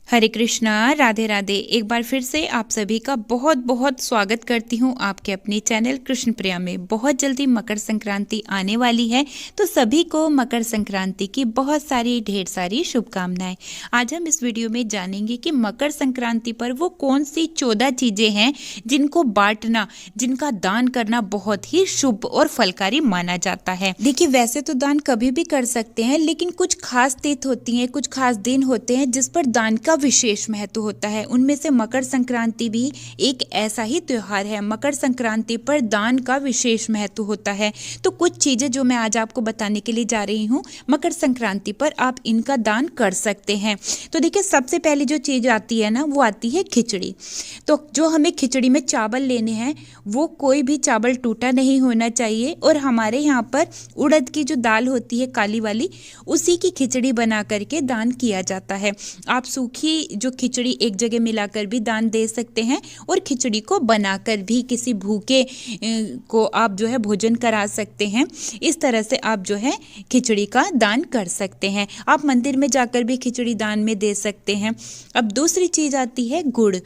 हरे कृष्णा, राधे राधे। एक बार फिर से आप सभी का बहुत बहुत स्वागत करती हूँ आपके अपने चैनल कृष्ण प्रिया में। बहुत जल्दी मकर संक्रांति आने वाली है, तो सभी को मकर संक्रांति की बहुत सारी ढेर सारी शुभकामनाएं। आज हम इस वीडियो में जानेंगे कि मकर संक्रांति पर वो कौन सी 14 चीजें हैं जिनको बांटना, जिनका दान करना बहुत ही शुभ और फलकारी माना जाता है। देखिए, वैसे तो दान कभी भी कर सकते हैं, लेकिन कुछ खास तिथि होती हैं, कुछ खास दिन होते हैं जिस पर दान का विशेष महत्व होता है। उनमें से मकर संक्रांति भी एक ऐसा ही त्योहार है। मकर संक्रांति पर दान का विशेष महत्व होता है। तो कुछ चीजें जो मैं आज आपको बताने के लिए जा रही हूँ, मकर संक्रांति पर आप इनका दान कर सकते हैं। तो देखिए, सबसे पहले जो चीज आती है ना, वो आती है खिचड़ी। तो जो हमें खिचड़ी में चावल लेने हैं, वो कोई भी चावल टूटा नहीं होना चाहिए। और हमारे यहाँ पर उड़द की जो दाल होती है, काली वाली, उसी की खिचड़ी बना करके दान किया जाता है। आप सूखी जो खिचड़ी एक जगह मिलाकर भी दान दे सकते हैं, और खिचड़ी को बनाकर भी किसी भूखे को आप जो है भोजन करा सकते हैं। इस तरह से आप जो है खिचड़ी का दान कर सकते हैं। आप मंदिर में जाकर भी खिचड़ी दान में दे सकते हैं। अब दूसरी चीज आती है गुड़।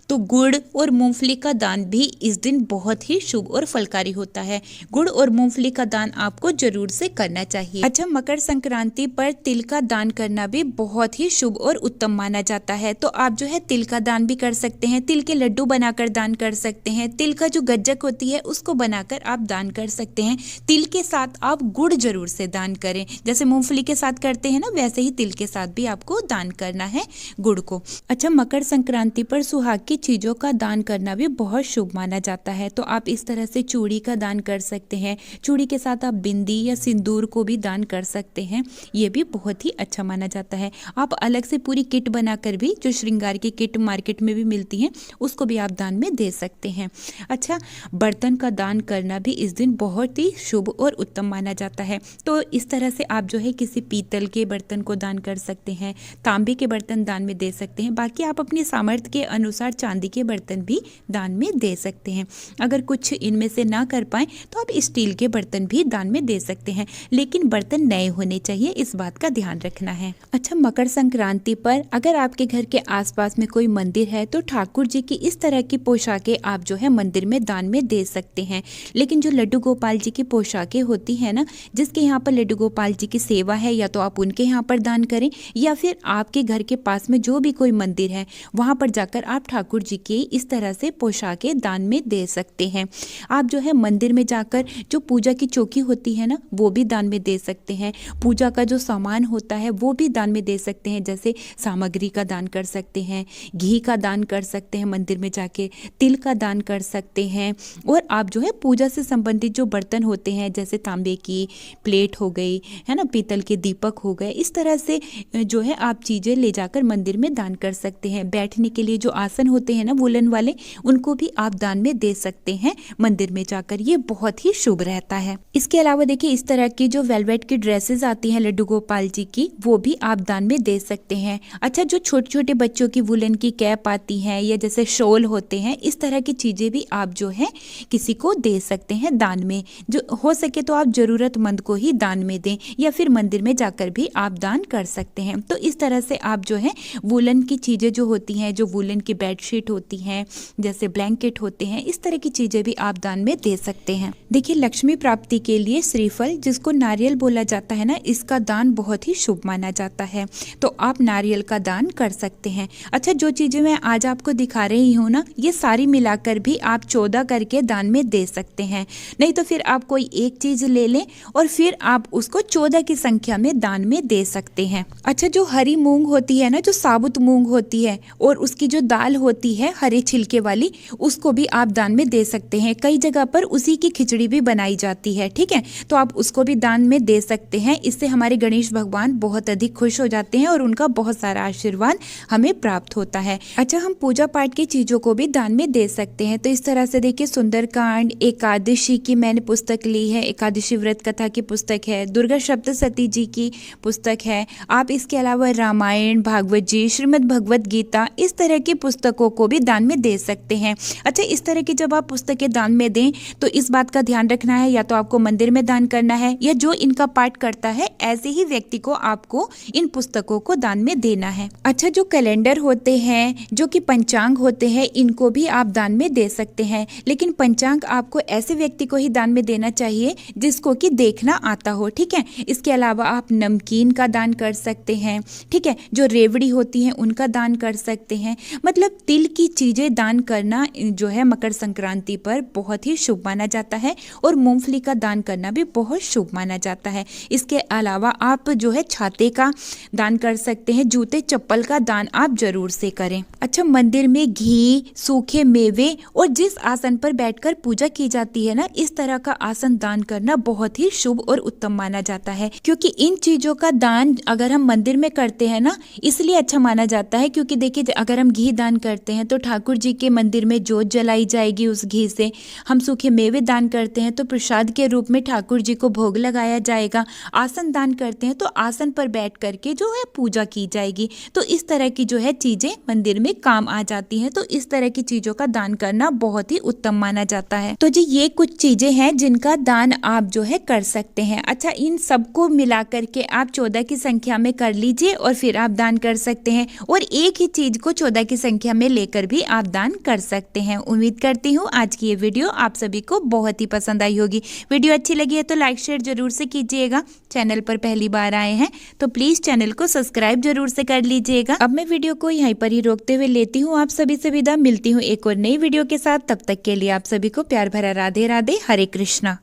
तो गुड़ और मूंगफली का दान भी इस दिन बहुत ही शुभ और फलकारी होता है। गुड़ और मूंगफली का दान आपको जरूर से करना चाहिए। अच्छा, मकर संक्रांति पर तिल का दान करना भी बहुत ही शुभ और उत्तम माना जाता है। तो आप जो है तिल का दान भी कर सकते हैं। तिल के लड्डू बनाकर दान कर सकते हैं। तिल का जो गज्जक होती है, उसको बनाकर आप दान कर सकते हैं। तिल के साथ आप गुड़ जरूर से दान करें। जैसे मूंगफली के साथ करते हैं ना, वैसे ही तिल के साथ भी आपको दान करना है गुड़ को। अच्छा, मकर संक्रांति पर सुहाग की चीजों का दान करना भी बहुत शुभ माना जाता है। तो आप इस तरह से चूड़ी का दान कर सकते हैं। चूड़ी के साथ आप बिंदी या सिंदूर को भी दान कर सकते हैं। ये भी बहुत ही अच्छा माना जाता है। आप अलग से पूरी किट बनाकर भी, जो श्रृंगार की किट मार्केट में भी मिलती हैं, उसको भी आप दान में दे सकते हैं। अच्छा, बर्तन का दान करना भी इस दिन बहुत ही शुभ और उत्तम माना जाता है। तो इस तरह से आप जो है किसी पीतल के बर्तन को दान कर सकते हैं, तांबे के बर्तन दान में दे सकते हैं। बाकी आप अपनी सामर्थ्य के अनुसार चांदी के बर्तन भी दान में दे सकते हैं। अगर कुछ इनमें से ना कर पाए तो आप स्टील के बर्तन भी दान में दे सकते हैं, लेकिन बर्तन नए होने चाहिए, इस बात का ध्यान रखना है। अच्छा, मकर संक्रांति पर अगर आपके घर के आसपास में कोई मंदिर है, तो ठाकुर जी की इस तरह की पोशाकें आप जो है मंदिर में दान में दे सकते हैं। लेकिन जो लड्डू गोपाल जी की पोशाकें होती है ना, जिसके यहाँ पर लड्डू गोपाल जी की सेवा है, या तो आप उनके यहाँ पर दान करें, या फिर आपके घर के पास में जो भी कोई मंदिर है, वहाँ पर जाकर आप ठाकुर जी की इस तरह से पोशाकें दान में दे सकते हैं। आप जो है मंदिर में जाकर जो पूजा की चौकी होती है ना, वो भी दान में दे सकते हैं। पूजा का जो सामान होता है, वो भी दान में दे सकते हैं। जैसे सामग्री का दान कर सकते हैं, घी का दान कर सकते हैं मंदिर में जाके, तिल का दान कर सकते हैं। और आप जो है पूजा से संबंधित जो बर्तन होते हैं, जैसे तांबे की प्लेट हो गई है ना, पीतल के दीपक हो गए, इस तरह से जो है आप चीज़ें ले जाकर मंदिर में दान कर सकते हैं। बैठने के लिए जो आसन होते हैं ना, वुलन वाले, उनको भी आप दान में दे सकते हैं मंदिर में जाकर। ये बहुत ही शुभ रहता है। इसके अलावा देखिए, इस तरह की जो वेलवेट की ड्रेसेस आती हैं लड्डू गोपाल जी की, वो भी आप दान में दे सकते हैं। अच्छा, जो छोटे छोटे बच्चों की वुलन की कैप आती हैं, या जैसे शॉल होते हैं, इस तरह की चीजें भी आप जो है किसी को दे सकते हैं दान में। जो हो सके तो आप जरूरतमंद को ही दान में दें, या फिर मंदिर में जाकर भी आप दान कर सकते हैं। तो इस तरह से आप जो है वुलन की चीजें जो होती हैं, जो वुलन की बेडशीट होती हैं, जैसे ब्लैंकेट होते हैं, इस तरह की चीजें भी आप दान में दे सकते हैं। देखिए, लक्ष्मी प्राप्ति के लिए श्रीफल, जिसको नारियल बोला जाता है ना, इसका दान बहुत ही शुभ माना जाता है। तो आप नारियल का दान कर सकते हैं। अच्छा, जो चीजें मैं आज आपको दिखा रही हूँ ना, ये सारी मिलाकर भी आप 14 करके दान में दे सकते हैं। नहीं तो फिर आप कोई एक चीज ले लें और फिर आप उसको 14 की संख्या में दान में दे सकते हैं। अच्छा, जो हरी मूंग होती है ना, जो साबुत मूंग होती है, और उसकी जो दाल होती है हरे छिलके वाली, उसको भी आप दान में दे सकते हैं। कई जगह पर उसी की खिचड़ी भी बनाई जाती है, ठीक है, तो आप उसको भी दान में दे सकते हैं। इससे हमारे गणेश भगवान बहुत अधिक खुश हो जाते हैं और उनका बहुत सारा आशीर्वाद हमें प्राप्त होता है। अच्छा, हम पूजा पाठ की चीजों को भी दान में दे सकते हैं। तो इस तरह से देखिए, सुंदरकांड, एकादशी की मैंने पुस्तक ली है, एकादशी व्रत कथा की पुस्तक है, दुर्गा सप्तशती जी की पुस्तक है। आप इसके अलावा रामायण, भागवत जी, श्रीमद् भगवत गीता, इस तरह की पुस्तकों को भी दान में दे सकते हैं। अच्छा, इस तरह की जब आप पुस्तकें दान में दें, तो इस बात का ध्यान रखना है, या तो आपको मंदिर में दान करना है, या जो इनका पाठ करता है ऐसे ही व्यक्ति को आपको इन पुस्तकों को दान में देना है। अच्छा, अच्छा, जो कैलेंडर होते हैं, जो कि पंचांग होते हैं, इनको भी आप दान में दे सकते हैं, लेकिन पंचांग आपको ऐसे व्यक्ति को ही दान में देना चाहिए जिसको कि देखना आता हो, ठीक है। इसके अलावा आप नमकीन का दान कर सकते हैं, ठीक है। जो रेवड़ी होती हैं उनका दान कर सकते हैं। मतलब तिल की चीज़ें दान करना जो है मकर संक्रांति पर बहुत ही शुभ माना जाता है, और मूंगफली का दान करना भी बहुत शुभ माना जाता है। इसके अलावा आप जो है छाते का दान कर सकते हैं, जूते चप्पल का दान आप जरूर से करें। अच्छा, मंदिर में घी, सूखे मेवे और जिस आसन पर बैठकर पूजा की जाती है ना, इस तरह का आसन दान करना बहुत ही शुभ और उत्तम माना जाता है, क्योंकि इन चीजों का दान अगर हम मंदिर में करते हैं ना, इसलिए अच्छा माना जाता है क्योंकि देखिए, अगर हम घी दान करते हैं तो ठाकुर जी के मंदिर में जोत जलाई जाएगी उस घी से। हम सूखे मेवे दान करते हैं तो प्रसाद के रूप में ठाकुर जी को भोग लगाया जाएगा। आसन दान करते हैं तो आसन पर बैठ करके जो है पूजा की जाएगी। तो इस तरह की जो है चीजें मंदिर में काम आ जाती हैं, तो इस तरह की चीजों का दान करना बहुत ही उत्तम माना जाता है। तो जी ये कुछ चीजें हैं जिनका दान आप जो है कर सकते हैं। अच्छा, इन सबको मिला करके आप 14 की संख्या में कर लीजिए और फिर आप दान कर सकते हैं, और एक ही चीज को 14 की संख्या में लेकर भी आप दान कर सकते हैं। उम्मीद करती हूँ आज की ये वीडियो आप सभी को बहुत ही पसंद आई होगी। वीडियो अच्छी लगी है तो लाइक शेयर जरूर से कीजिएगा। चैनल पर पहली बार आए हैं तो प्लीज चैनल को सब्सक्राइब जरूर से कर लीजिएगा। अब मैं वीडियो को यहीं पर ही रोकते हुए लेती हूँ आप सभी से विदा। मिलती हूँ एक और नई वीडियो के साथ, तब तक के लिए आप सभी को प्यार भरा राधे राधे, हरे कृष्णा।